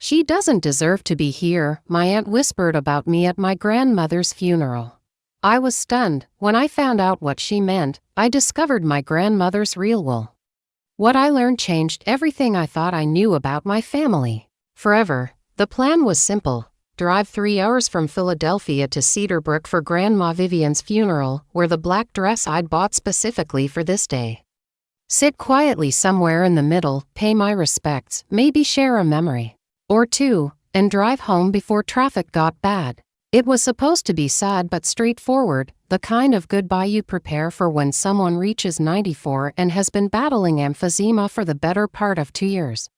"She doesn't deserve to be here," my aunt whispered about me at my grandmother's funeral. I was stunned. When I found out what she meant, I discovered my grandmother's real will. What I learned changed everything I thought I knew about my family. Forever. The plan was simple. Drive 3 hours from Philadelphia to Cedarbrook for Grandma Vivian's funeral, wear the black dress I'd bought specifically for this day. Sit quietly somewhere in the middle, pay my respects, maybe share a memory or two, and drive home before traffic got bad. It was supposed to be sad but straightforward, the kind of goodbye you prepare for when someone reaches 94 and has been battling emphysema for the better part of 2 years.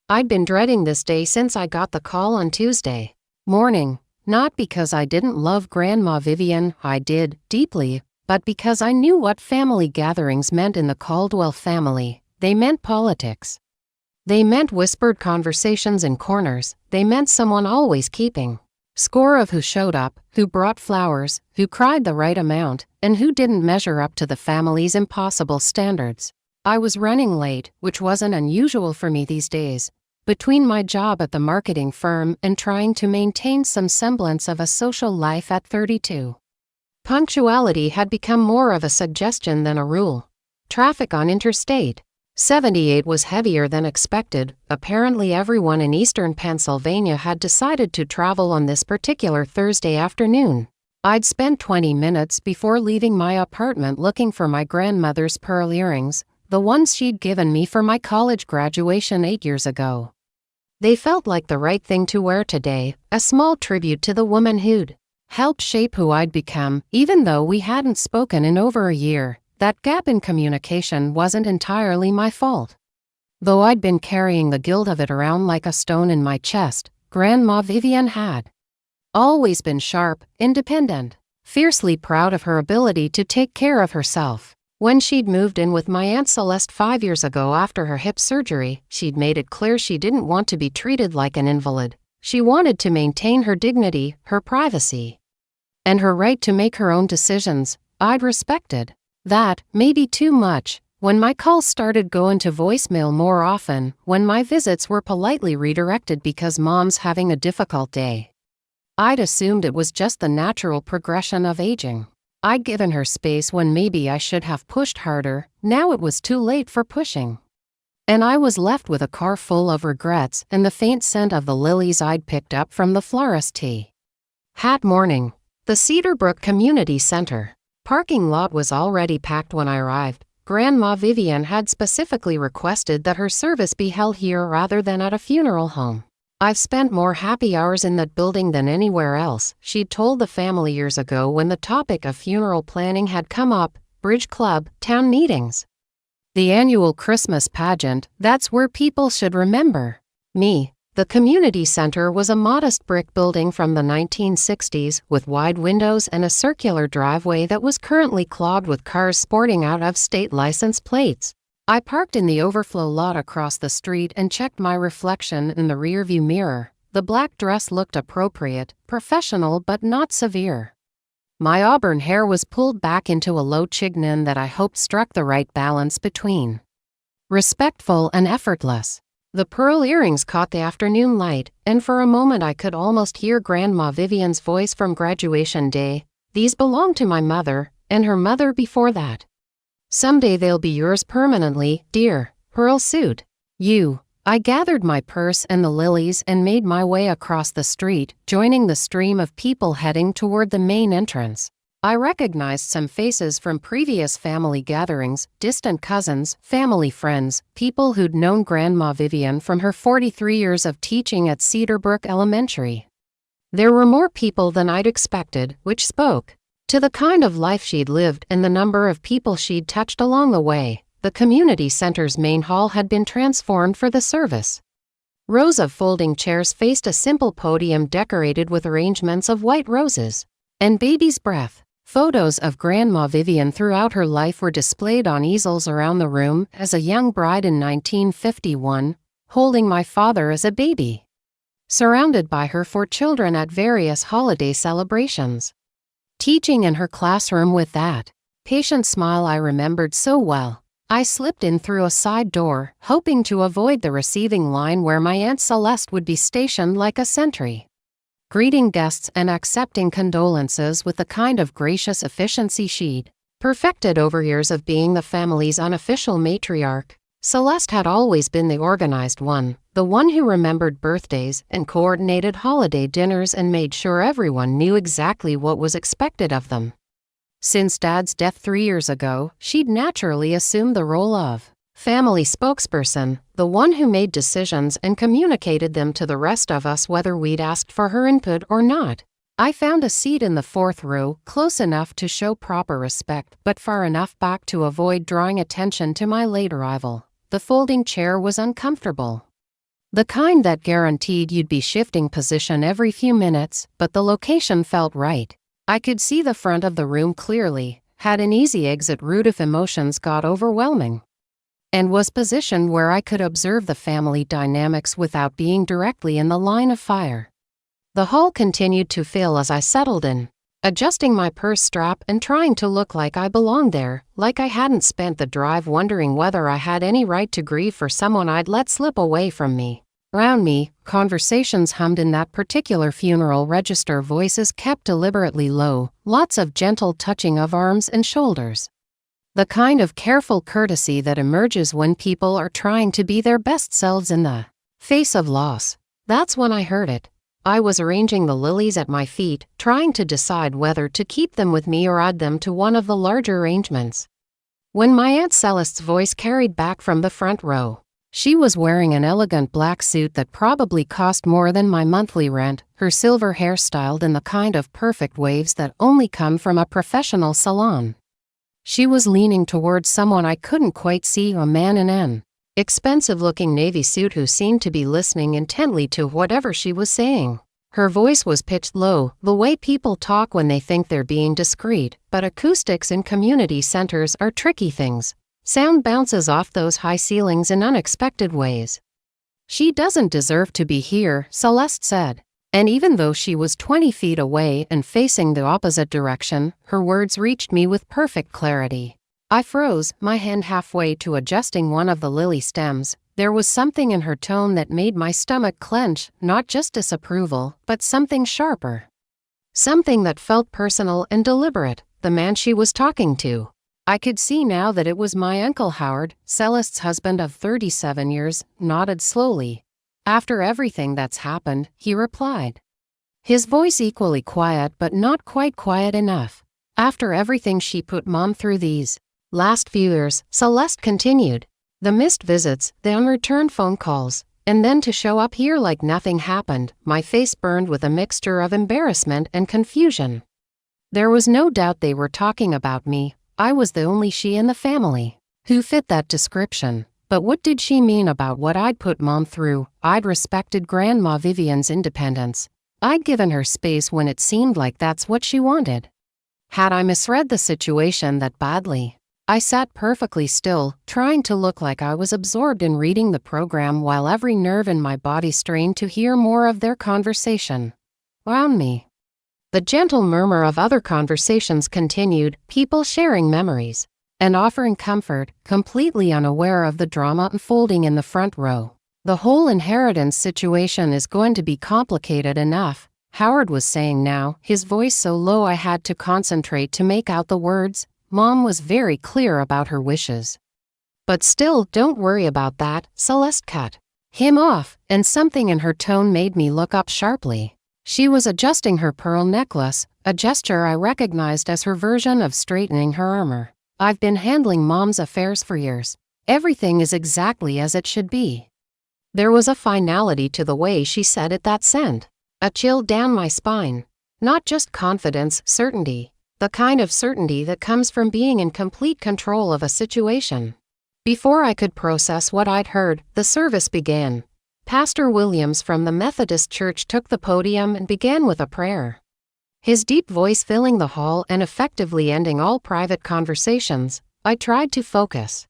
I'd been dreading this day since I got the call on Tuesday morning, not because I didn't love Grandma Vivian, I did, deeply, but because I knew what family gatherings meant in the Caldwell family. They meant politics. They meant whispered conversations in corners. They meant someone always keeping score of who showed up, who brought flowers, who cried the right amount, and who didn't measure up to the family's impossible standards. I was running late, which wasn't unusual for me these days, between my job at the marketing firm and trying to maintain some semblance of a social life at 32. Punctuality had become more of a suggestion than a rule. Traffic on Interstate 78 was heavier than expected. Apparently everyone in eastern Pennsylvania had decided to travel on this particular Thursday afternoon. I'd spent 20 minutes before leaving my apartment looking for my grandmother's pearl earrings, the ones she'd given me for my college graduation 8 years ago. They felt like the right thing to wear today, a small tribute to the woman who'd helped shape who I'd become, even though we hadn't spoken in over a year. That gap in communication wasn't entirely my fault. Though I'd been carrying the guilt of it around like a stone in my chest, Grandma Vivian had always been sharp, independent, fiercely proud of her ability to take care of herself. When she'd moved in with my Aunt Celeste 5 years ago after her hip surgery, she'd made it clear she didn't want to be treated like an invalid. She wanted to maintain her dignity, her privacy, and her right to make her own decisions. I'd respected that, maybe too much. When my calls started going to voicemail more often, when my visits were politely redirected because Mom's having a difficult day, I'd assumed it was just the natural progression of aging. I'd given her space when maybe I should have pushed harder. Now it was too late for pushing. And I was left with a car full of regrets and the faint scent of the lilies I'd picked up from the florist tea hat morning. The Cedarbrook Community Center parking lot was already packed when I arrived. Grandma Vivian had specifically requested that her service be held here rather than at a funeral home. "I've spent more happy hours in that building than anywhere else," she'd told the family years ago when the topic of funeral planning had come up. Bridge Club, town meetings, the annual Christmas pageant, that's where people should remember me. The community center was a modest brick building from the 1960s, with wide windows and a circular driveway that was currently clogged with cars sporting out-of-state license plates. I parked in the overflow lot across the street and checked my reflection in the rearview mirror. The black dress looked appropriate, professional but not severe. My auburn hair was pulled back into a low chignon that I hoped struck the right balance between respectful and effortless. The pearl earrings caught the afternoon light, and for a moment I could almost hear Grandma Vivian's voice from graduation day. "These belong to my mother, and her mother before that. Someday they'll be yours permanently, dear." Pearl suit. You. I gathered my purse and the lilies and made my way across the street, joining the stream of people heading toward the main entrance. I recognized some faces from previous family gatherings, distant cousins, family friends, people who'd known Grandma Vivian from her 43 years of teaching at Cedarbrook Elementary. There were more people than I'd expected, which spoke to the kind of life she'd lived and the number of people she'd touched along the way. The community center's main hall had been transformed for the service. Rows of folding chairs faced a simple podium decorated with arrangements of white roses and baby's breath. Photos of Grandma Vivian throughout her life were displayed on easels around the room, as a young bride in 1951, holding my father as a baby, surrounded by her 4 children at various holiday celebrations, teaching in her classroom with that patient smile I remembered so well. I slipped in through a side door, hoping to avoid the receiving line where my Aunt Celeste would be stationed like a sentry. Greeting guests and accepting condolences with the kind of gracious efficiency she'd perfected over years of being the family's unofficial matriarch, Celeste had always been the organized one, the one who remembered birthdays and coordinated holiday dinners and made sure everyone knew exactly what was expected of them. Since Dad's death 3 years ago, she'd naturally assumed the role of family spokesperson, the one who made decisions and communicated them to the rest of us whether we'd asked for her input or not. I found a seat in the 4th row, close enough to show proper respect, but far enough back to avoid drawing attention to my late arrival. The folding chair was uncomfortable. The kind that guaranteed you'd be shifting position every few minutes, but the location felt right. I could see the front of the room clearly, had an easy exit route if emotions got overwhelming, and was positioned where I could observe the family dynamics without being directly in the line of fire. The hall continued to fill as I settled in, adjusting my purse strap and trying to look like I belonged there, like I hadn't spent the drive wondering whether I had any right to grieve for someone I'd let slip away from me. Around me, conversations hummed in that particular funeral register, voices kept deliberately low, lots of gentle touching of arms and shoulders. The kind of careful courtesy that emerges when people are trying to be their best selves in the face of loss. That's when I heard it. I was arranging the lilies at my feet, trying to decide whether to keep them with me or add them to one of the larger arrangements, when my Aunt Celeste's voice carried back from the front row. She was wearing an elegant black suit that probably cost more than my monthly rent, her silver hair styled in the kind of perfect waves that only come from a professional salon. She was leaning towards someone I couldn't quite see, a man in an expensive-looking navy suit who seemed to be listening intently to whatever she was saying. Her voice was pitched low, the way people talk when they think they're being discreet, but acoustics in community centers are tricky things. Sound bounces off those high ceilings in unexpected ways. "She doesn't deserve to be here," Celeste said. And even though she was 20 feet away and facing the opposite direction, her words reached me with perfect clarity. I froze, my hand halfway to adjusting one of the lily stems. There was something in her tone that made my stomach clench, not just disapproval, but something sharper. Something that felt personal and deliberate, the man she was talking to. I could see now that it was my Uncle Howard, Celeste's husband of 37 years, nodded slowly. "After everything that's happened," he replied. His voice equally quiet but not quite quiet enough. "After everything she put Mom through these last few years," Celeste continued. "The missed visits, the unreturned phone calls, and then to show up here like nothing happened." My face burned with a mixture of embarrassment and confusion. There was no doubt they were talking about me. I was the only she in the family who fit that description. But what did she mean about what I'd put Mom through? I'd respected Grandma Vivian's independence. I'd given her space when it seemed like that's what she wanted. Had I misread the situation that badly? I sat perfectly still, trying to look like I was absorbed in reading the program while every nerve in my body strained to hear more of their conversation. Around me, the gentle murmur of other conversations continued, people sharing memories and offering comfort, completely unaware of the drama unfolding in the front row. "The whole inheritance situation is going to be complicated enough," Howard was saying now, his voice so low I had to concentrate to make out the words. Mom was very clear about her wishes. "But still, don't worry about that," Celeste cut him off, and something in her tone made me look up sharply. She was adjusting her pearl necklace, a gesture I recognized as her version of straightening her armor. "I've been handling Mom's affairs for years. Everything is exactly as it should be." There was a finality to the way she said it that sent a chill down my spine. Not just confidence, certainty. The kind of certainty that comes from being in complete control of a situation. Before I could process what I'd heard, the service began. Pastor Williams from the Methodist Church took the podium and began with a prayer. His deep voice filling the hall and effectively ending all private conversations. I tried to focus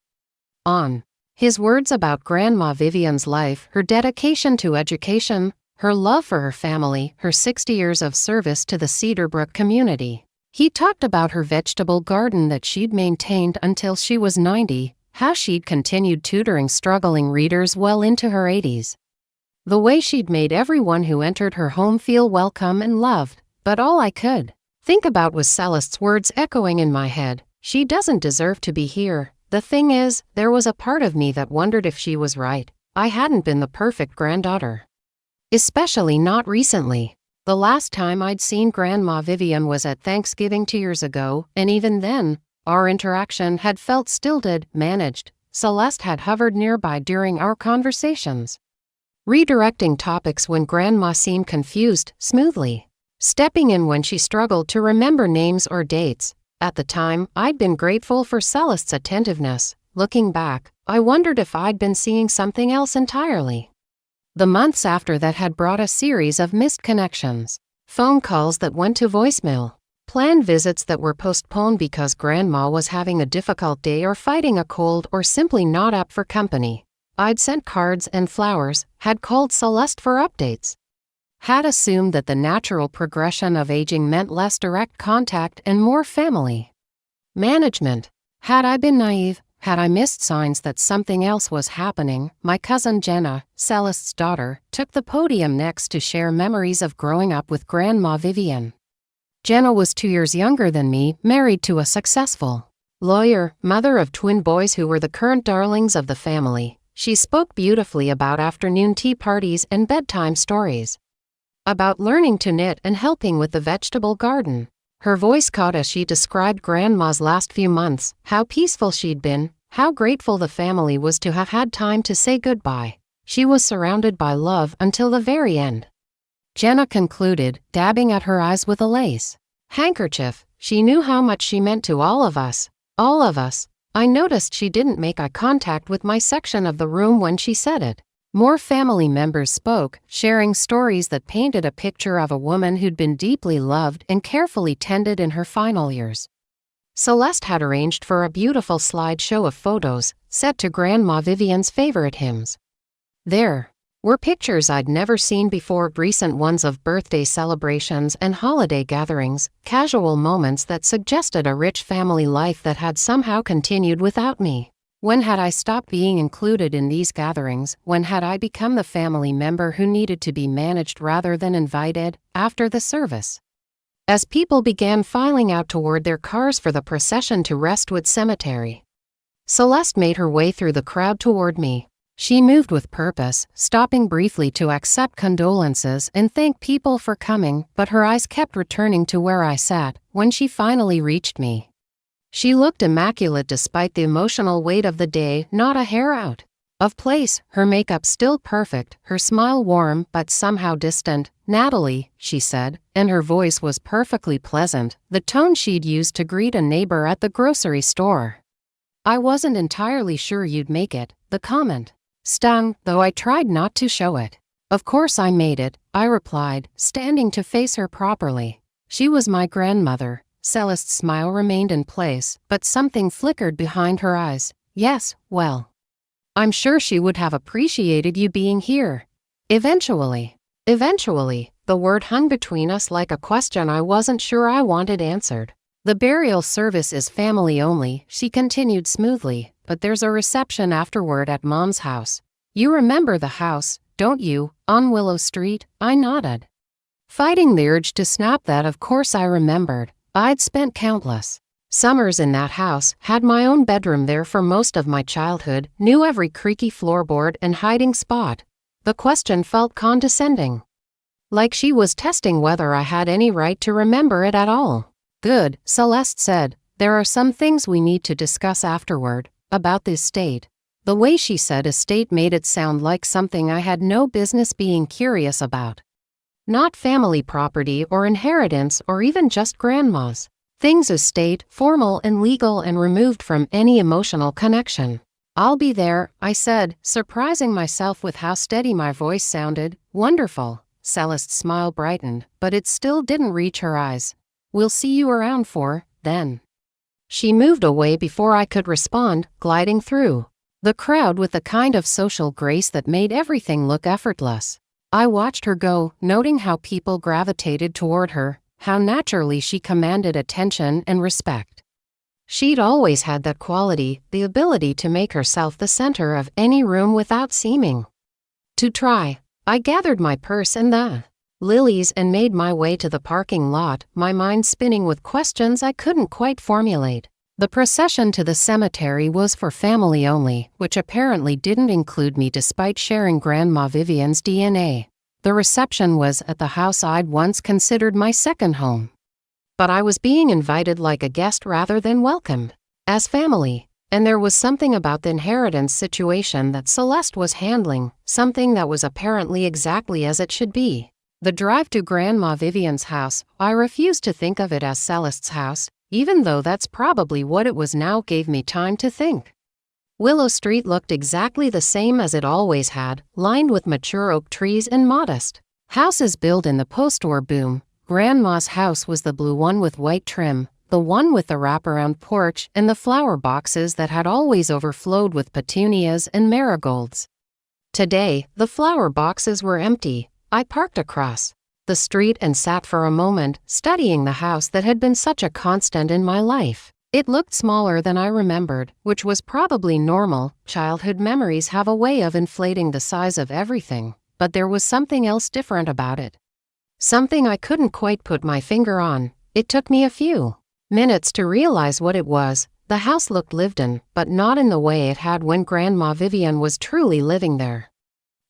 on his words about Grandma Vivian's life, her dedication to education, her love for her family, her 60 years of service to the Cedarbrook community. He talked about her vegetable garden that she'd maintained until she was 90, how she'd continued tutoring struggling readers well into her 80s. The way she'd made everyone who entered her home feel welcome and loved, but all I could think about was Celeste's words echoing in my head. She doesn't deserve to be here. The thing is, there was a part of me that wondered if she was right. I hadn't been the perfect granddaughter. Especially not recently. The last time I'd seen Grandma Vivian was at Thanksgiving 2 years ago, and even then, our interaction had felt stilted, managed. Celeste had hovered nearby during our conversations, redirecting topics when Grandma seemed confused, smoothly stepping in when she struggled to remember names or dates. At the time, I'd been grateful for Celeste's attentiveness. Looking back, I wondered if I'd been seeing something else entirely. The months after that had brought a series of missed connections, phone calls that went to voicemail, planned visits that were postponed because Grandma was having a difficult day or fighting a cold or simply not up for company. I'd sent cards and flowers, had called Celeste for updates, had assumed that the natural progression of aging meant less direct contact and more family management. Had I been naive? Had I missed signs that something else was happening? My cousin Jenna, Celeste's daughter, took the podium next to share memories of growing up with Grandma Vivian. Jenna was 2 years younger than me, married to a successful lawyer, mother of twin boys who were the current darlings of the family. She spoke beautifully about afternoon tea parties and bedtime stories, about learning to knit and helping with the vegetable garden. Her voice caught as she described Grandma's last few months, how peaceful she'd been, how grateful the family was to have had time to say goodbye. She was surrounded by love until the very end. Jenna concluded, dabbing at her eyes with a lace handkerchief. She knew how much she meant to all of us. All of us. I noticed she didn't make eye contact with my section of the room when she said it. More family members spoke, sharing stories that painted a picture of a woman who'd been deeply loved and carefully tended in her final years. Celeste had arranged for a beautiful slideshow of photos, set to Grandma Vivian's favorite hymns. There were pictures I'd never seen before, recent ones of birthday celebrations and holiday gatherings, casual moments that suggested a rich family life that had somehow continued without me. When had I stopped being included in these gatherings? When had I become the family member who needed to be managed rather than invited? After the service, as people began filing out toward their cars for the procession to Restwood Cemetery, Celeste made her way through the crowd toward me. She moved with purpose, stopping briefly to accept condolences and thank people for coming, but her eyes kept returning to where I sat. When she finally reached me, she looked immaculate despite the emotional weight of the day, not a hair out of place, her makeup still perfect, her smile warm but somehow distant. "Natalie," she said, and her voice was perfectly pleasant, the tone she'd used to greet a neighbor at the grocery store. "I wasn't entirely sure you'd make it." The comment stung, though I tried not to show it. "Of course I made it," I replied, standing to face her properly. She was my grandmother. Celeste's smile remained in place, but something flickered behind her eyes. "Yes, well, I'm sure she would have appreciated you being here. Eventually." Eventually, the word hung between us like a question I wasn't sure I wanted answered. "The burial service is family only," she continued smoothly, "but there's a reception afterward at Mom's house. You remember the house, don't you, on Willow Street?" I nodded, fighting the urge to snap that of course I remembered. I'd spent countless summers in that house, had my own bedroom there for most of my childhood, knew every creaky floorboard and hiding spot. The question felt condescending, like she was testing whether I had any right to remember it at all. "Good," Celeste said. "There are some things we need to discuss afterward, about the estate." The way she said estate made it sound like something I had no business being curious about. Not family property or inheritance or even just Grandma's. Things estate, formal and legal and removed from any emotional connection. "I'll be there," I said, surprising myself with how steady my voice sounded. "Wonderful." Celeste's smile brightened, but it still didn't reach her eyes. "We'll see you around then." She moved away before I could respond, gliding through the crowd with the kind of social grace that made everything look effortless. I watched her go, noting how people gravitated toward her, how naturally she commanded attention and respect. She'd always had that quality, the ability to make herself the center of any room without seeming to try. I gathered my purse and the lilies and made my way to the parking lot, my mind spinning with questions I couldn't quite formulate. The procession to the cemetery was for family only, which apparently didn't include me despite sharing Grandma Vivian's DNA. The reception was at the house I'd once considered my second home. But I was being invited like a guest rather than welcomed as family. And there was something about the inheritance situation that Celeste was handling, something that was apparently exactly as it should be. The drive to Grandma Vivian's house, I refused to think of it as Celeste's house, even though that's probably what it was now, gave me time to think. Willow Street looked exactly the same as it always had, lined with mature oak trees and modest houses built in the post-war boom. Grandma's house was the blue one with white trim, the one with the wraparound porch and the flower boxes that had always overflowed with petunias and marigolds. Today, the flower boxes were empty. I parked across the street and sat for a moment, studying the house that had been such a constant in my life. It looked smaller than I remembered, which was probably normal. Childhood memories have a way of inflating the size of everything, but there was something else different about it. Something I couldn't quite put my finger on. It took me a few minutes to realize what it was. The house looked lived in, but not in the way it had when Grandma Vivian was truly living there.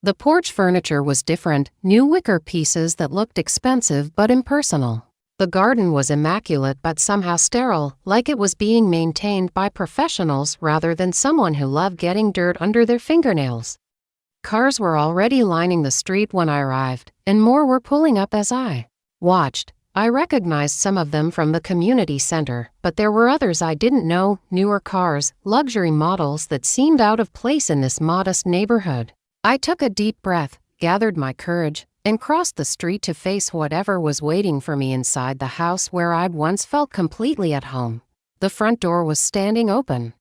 The porch furniture was different, new wicker pieces that looked expensive but impersonal. The garden was immaculate but somehow sterile, like it was being maintained by professionals rather than someone who loved getting dirt under their fingernails. Cars were already lining the street when I arrived, and more were pulling up as I watched. I recognized some of them from the community center, but there were others I didn't know, newer cars, luxury models that seemed out of place in this modest neighborhood. I took a deep breath, gathered my courage, and crossed the street to face whatever was waiting for me inside the house where I'd once felt completely at home. The front door was standing open,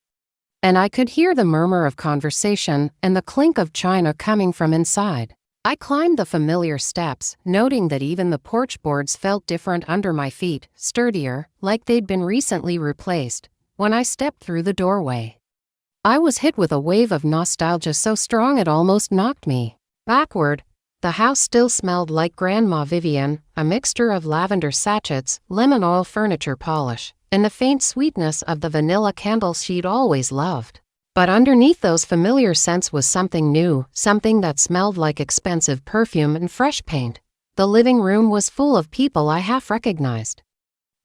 and I could hear the murmur of conversation and the clink of china coming from inside. I climbed the familiar steps, noting that even the porch boards felt different under my feet, sturdier, like they'd been recently replaced. When I stepped through the doorway, I was hit with a wave of nostalgia so strong it almost knocked me backward. The house still smelled like Grandma Vivian, a mixture of lavender sachets, lemon oil furniture polish, and the faint sweetness of the vanilla candles she'd always loved. But underneath those familiar scents was something new, something that smelled like expensive perfume and fresh paint. The living room was full of people I half recognized,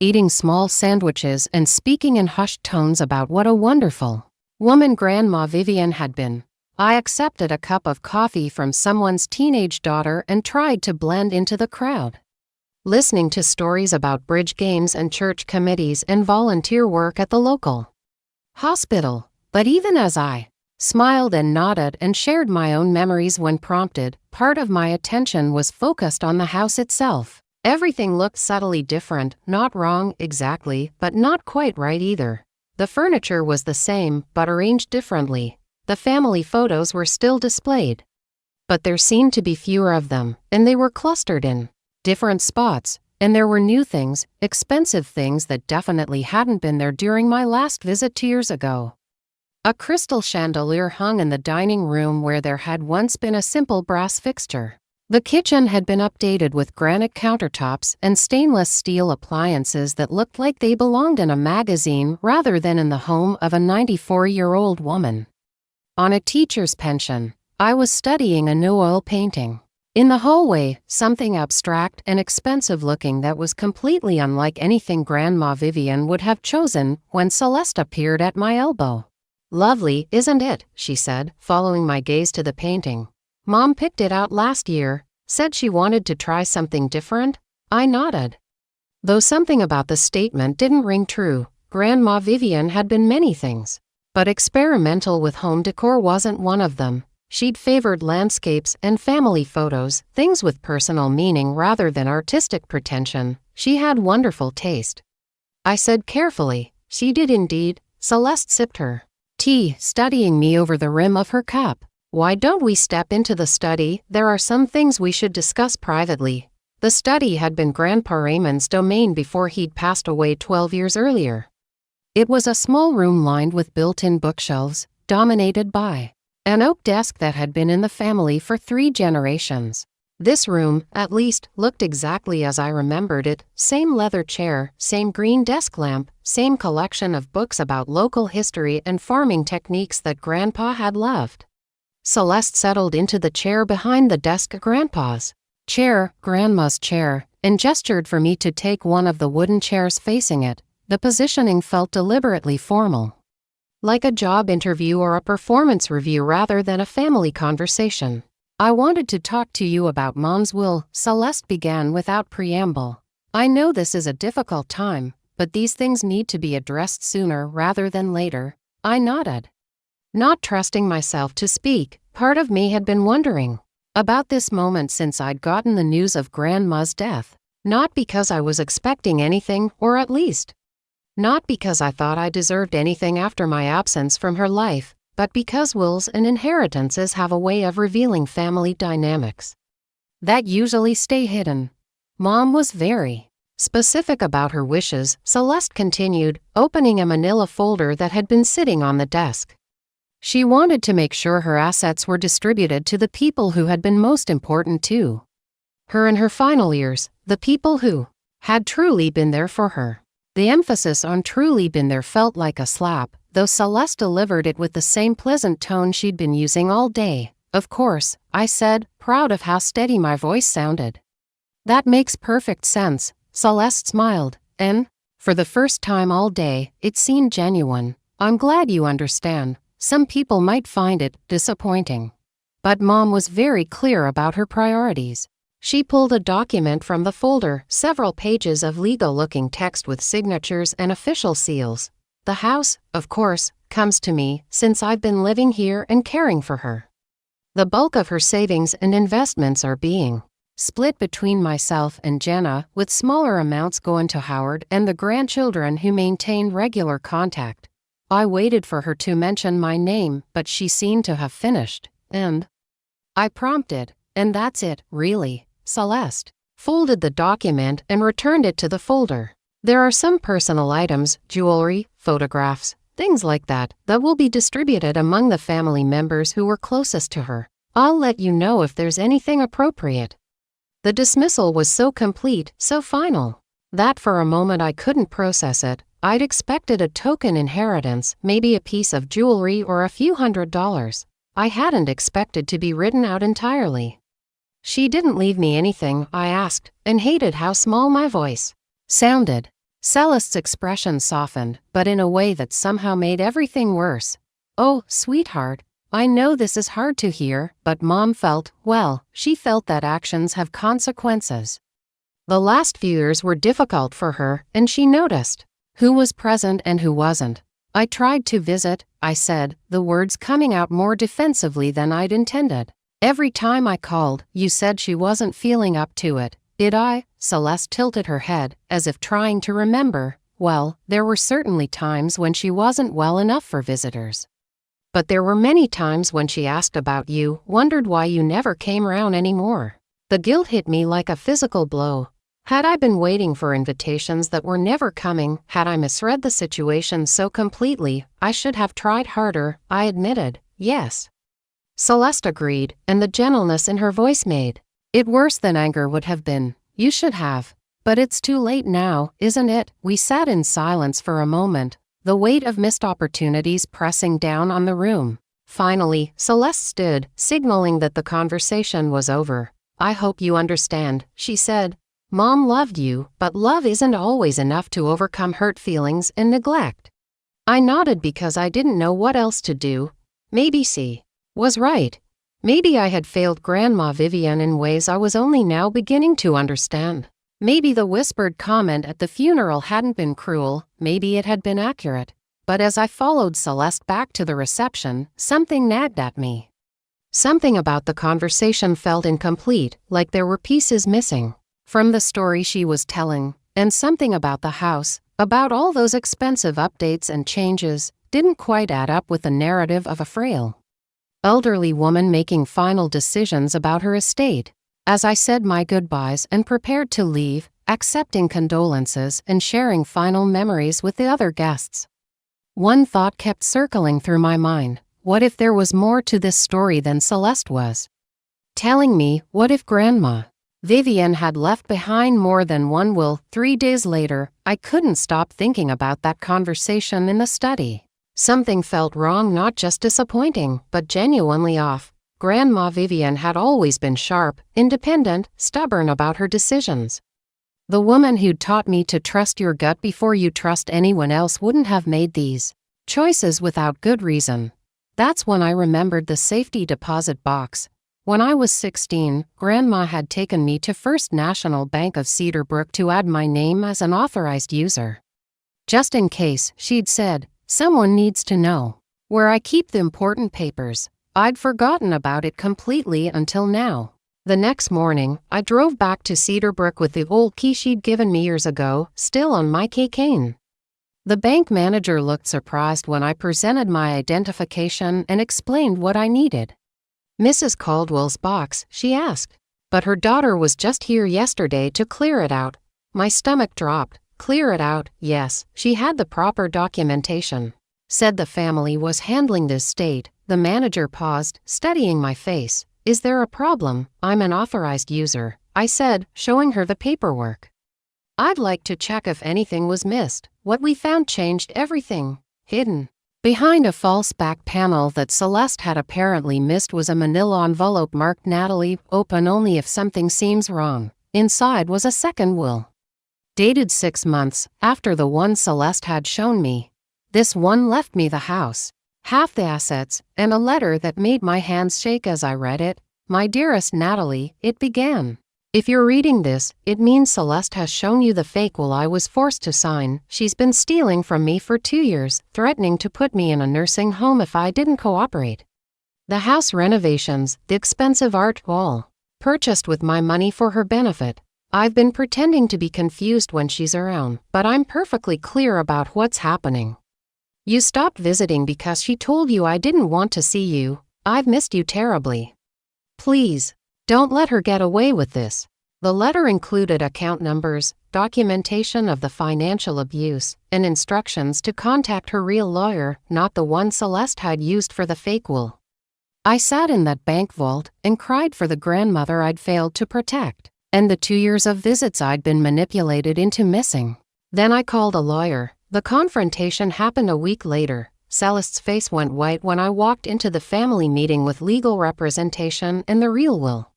eating small sandwiches and speaking in hushed tones about what a wonderful woman Grandma Vivian had been. I accepted a cup of coffee from someone's teenage daughter and tried to blend into the crowd, listening to stories about bridge games and church committees and volunteer work at the local hospital. But even as I smiled and nodded and shared my own memories when prompted, part of my attention was focused on the house itself. Everything looked subtly different, not wrong exactly, but not quite right either. The furniture was the same, but arranged differently. The family photos were still displayed, but there seemed to be fewer of them, and they were clustered in different spots. And there were new things, expensive things that definitely hadn't been there during my last visit 2 years ago. A crystal chandelier hung in the dining room where there had once been a simple brass fixture. The kitchen had been updated with granite countertops and stainless steel appliances that looked like they belonged in a magazine rather than in the home of a 94-year-old woman on a teacher's pension. I was studying a new oil painting in the hallway, something abstract and expensive-looking that was completely unlike anything Grandma Vivian would have chosen when Celeste appeared at my elbow. "Lovely, isn't it?" she said, following my gaze to the painting. "Mom picked it out last year, said she wanted to try something different." I nodded, though something about the statement didn't ring true. Grandma Vivian had been many things, but experimental with home decor wasn't one of them. She'd favored landscapes and family photos, things with personal meaning rather than artistic pretension. She had wonderful taste, I said carefully. She did indeed. Celeste sipped her tea, studying me over the rim of her cup. "Why don't we step into the study? There are some things we should discuss privately." The study had been Grandpa Raymond's domain before he'd passed away 12 years earlier. It was a small room lined with built-in bookshelves, dominated by an oak desk that had been in the family for 3 generations. This room, at least, looked exactly as I remembered it. Same leather chair, same green desk lamp, same collection of books about local history and farming techniques that Grandpa had loved. Celeste settled into the chair behind the desk, Grandpa's chair, Grandma's chair, and gestured for me to take one of the wooden chairs facing it. The positioning felt deliberately formal, like a job interview or a performance review rather than a family conversation. "I wanted to talk to you about Mom's will," Celeste began without preamble. "I know this is a difficult time, but these things need to be addressed sooner rather than later." I nodded, not trusting myself to speak. Part of me had been wondering about this moment since I'd gotten the news of Grandma's death. Not because I was expecting anything, or at least not because I thought I deserved anything after my absence from her life, but because wills and inheritances have a way of revealing family dynamics that usually stay hidden. Mom was very specific about her wishes, Celeste continued, opening a manila folder that had been sitting on the desk. She wanted to make sure her assets were distributed to the people who had been most important to her in her final years, the people who had truly been there for her. The emphasis on truly been there felt like a slap, though Celeste delivered it with the same pleasant tone she'd been using all day. "Of course," I said, proud of how steady my voice sounded. "That makes perfect sense," Celeste smiled, and, for the first time all day, it seemed genuine. "I'm glad you understand. Some people might find it disappointing." But Mom was very clear about her priorities. She pulled a document from the folder, several pages of legal-looking text with signatures and official seals. "The house, of course, comes to me, since I've been living here and caring for her. The bulk of her savings and investments are being split between myself and Jenna, with smaller amounts going to Howard and the grandchildren who maintain regular contact." I waited for her to mention my name, but she seemed to have finished, and I prompted, "And that's it, really." Celeste folded the document and returned it to the folder. "There are some personal items, jewelry, photographs, things like that will be distributed among the family members who were closest to her. I'll let you know if there's anything appropriate." The dismissal was so complete, so final, that for a moment I couldn't process it. I'd expected a token inheritance, maybe a piece of jewelry or a few $100s. I hadn't expected to be written out entirely. "She didn't leave me anything?" I asked, and hated how small my voice sounded. Celeste's expression softened, but in a way that somehow made everything worse. "Oh, sweetheart, I know this is hard to hear, but Mom felt, well, she felt that actions have consequences. The last few years were difficult for her, and she noticed who was present and who wasn't. I tried to visit," I said, the words coming out more defensively than I'd intended. "Every time I called, you said she wasn't feeling up to it." "Did I?" Celeste tilted her head, as if trying to remember. "Well, there were certainly times when she wasn't well enough for visitors. But there were many times when she asked about you, wondered why you never came around anymore." The guilt hit me like a physical blow. Had I been waiting for invitations that were never coming? Had I misread the situation so completely? I should have tried harder, I admitted. "Yes." Celeste agreed, and the gentleness in her voice made it worse than anger would have been. "You should have. But it's too late now, isn't it?" We sat in silence for a moment, the weight of missed opportunities pressing down on the room. Finally, Celeste stood, signaling that the conversation was over. "I hope you understand," she said. "Mom loved you, but love isn't always enough to overcome hurt feelings and neglect." I nodded because I didn't know what else to do. Maybe she was right. Maybe I had failed Grandma Vivian in ways I was only now beginning to understand. Maybe the whispered comment at the funeral hadn't been cruel, maybe it had been accurate. But as I followed Celeste back to the reception, something nagged at me. Something about the conversation felt incomplete, like there were pieces missing from the story she was telling, and something about the house, about all those expensive updates and changes, didn't quite add up with the narrative of a frail elderly woman making final decisions about her estate. As I said my goodbyes and prepared to leave, accepting condolences and sharing final memories with the other guests, One thought kept circling through my mind. What if there was more to this story than Celeste was telling me? What if Grandma Vivian had left behind more than one will? 3 days later, I couldn't stop thinking about that conversation in the study. Something felt wrong, not just disappointing, but genuinely off. Grandma Vivian had always been sharp, independent, stubborn about her decisions. The woman who'd taught me to trust your gut before you trust anyone else wouldn't have made these choices without good reason. That's when I remembered the safety deposit box. When I was 16, Grandma had taken me to First National Bank of Cedarbrook to add my name as an authorized user. Just in case, she'd said, someone needs to know where I keep the important papers. I'd forgotten about it completely until now. The next morning, I drove back to Cedarbrook with the old key she'd given me years ago, still on my keychain. The bank manager looked surprised when I presented my identification and explained what I needed. Mrs. Caldwell's box, she asked. But her daughter was just here yesterday to clear it out. My stomach dropped. Clear it out, yes, she had the proper documentation. Said the family was handling this state. The manager paused, studying my face. Is there a problem? I'm an authorized user, I said, showing her the paperwork. I'd like to check if anything was missed. What we found changed everything. Hidden behind a false back panel that Celeste had apparently missed was a manila envelope marked Natalie, open only if something seems wrong. Inside was a second will, dated 6 months after the one Celeste had shown me. This one left me the house, half the assets, and a letter that made my hands shake as I read it. My dearest Natalie, it began. If you're reading this, it means Celeste has shown you the fake will I was forced to sign. She's been stealing from me for 2 years, threatening to put me in a nursing home if I didn't cooperate. The house renovations, the expensive art wall, purchased with my money for her benefit. I've been pretending to be confused when she's around, but I'm perfectly clear about what's happening. You stopped visiting because she told you I didn't want to see you. I've missed you terribly. Please, don't let her get away with this. The letter included account numbers, documentation of the financial abuse, and instructions to contact her real lawyer, not the one Celeste had used for the fake will. I sat in that bank vault and cried for the grandmother I'd failed to protect, and the 2 years of visits I'd been manipulated into missing. Then I called a lawyer. The confrontation happened a week later. Celeste's face went white when I walked into the family meeting with legal representation and the real will.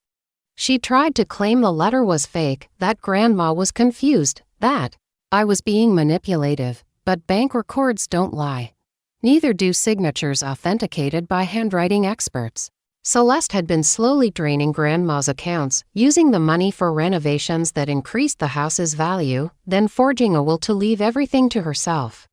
She tried to claim the letter was fake, that Grandma was confused, that I was being manipulative, but bank records don't lie. Neither do signatures authenticated by handwriting experts. Celeste had been slowly draining Grandma's accounts, using the money for renovations that increased the house's value, then forging a will to leave everything to herself.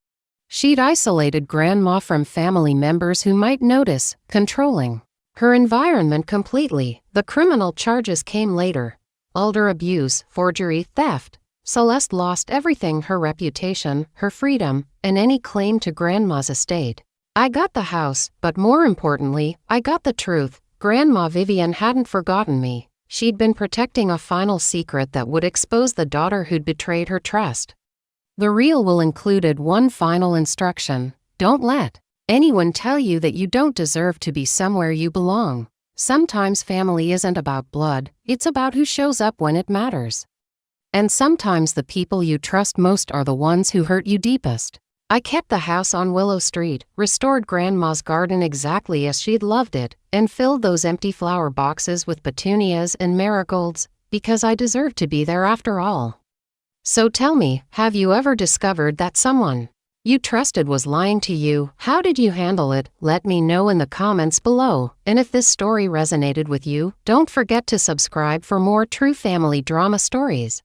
She'd isolated Grandma from family members who might notice, controlling her environment completely. The criminal charges came later. Elder abuse, forgery, theft. Celeste lost everything: her reputation, her freedom, and any claim to Grandma's estate. I got the house, but more importantly, I got the truth. Grandma Vivian hadn't forgotten me. She'd been protecting a final secret that would expose the daughter who'd betrayed her trust. The real will included one final instruction: don't let anyone tell you that you don't deserve to be somewhere you belong. Sometimes family isn't about blood, it's about who shows up when it matters. And sometimes the people you trust most are the ones who hurt you deepest. I kept the house on Willow Street, restored Grandma's garden exactly as she'd loved it, and filled those empty flower boxes with petunias and marigolds, because I deserved to be there after all. So tell me, have you ever discovered that someone you trusted was lying to you? How did you handle it? Let me know in the comments below. And if this story resonated with you, don't forget to subscribe for more true family drama stories.